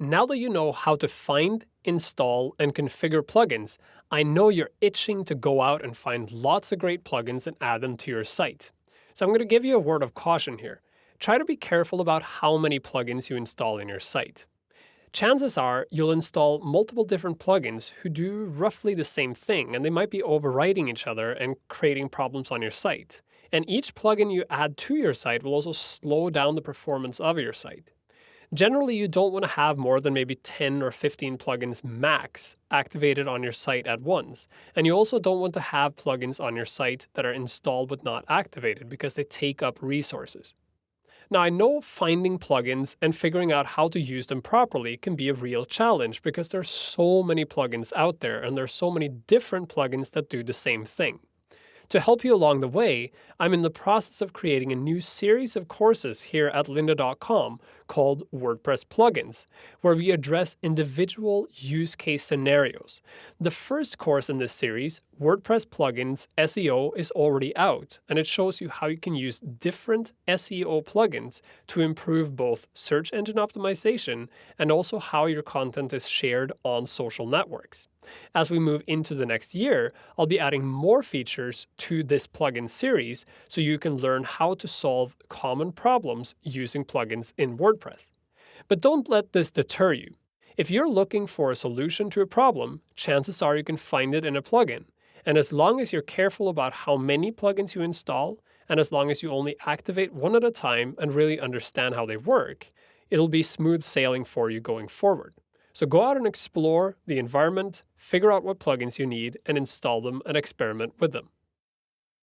Now that you know how to find, install, and configure plugins, I know you're itching to go out and find lots of great plugins and add them to your site. So I'm going to give you a word of caution here. Try to be careful about how many plugins you install in your site. Chances are you'll install multiple different plugins who do roughly the same thing, and they might be overriding each other and creating problems on your site. And each plugin you add to your site will also slow down the performance of your site. Generally, you don't want to have more than maybe 10 or 15 plugins max activated on your site at once. And you also don't want to have plugins on your site that are installed but not activated because they take up resources. Now, I know finding plugins and figuring out how to use them properly can be a real challenge because there's so many plugins out there and there's so many different plugins that do the same thing. To help you along the way, I'm in the process of creating a new series of courses here at lynda.com called WordPress Plugins, where we address individual use case scenarios. The first course in this series, WordPress Plugins SEO, is already out, and it shows you how you can use different SEO plugins to improve both search engine optimization and also how your content is shared on social networks. As we move into the next year, I'll be adding more features to this plugin series so you can learn how to solve common problems using plugins in WordPress. But don't let this deter you. If you're looking for a solution to a problem, chances are you can find it in a plugin. And as long as you're careful about how many plugins you install, and as long as you only activate one at a time and really understand how they work, it'll be smooth sailing for you going forward. So go out and explore the environment, figure out what plugins you need, and install them and experiment with them.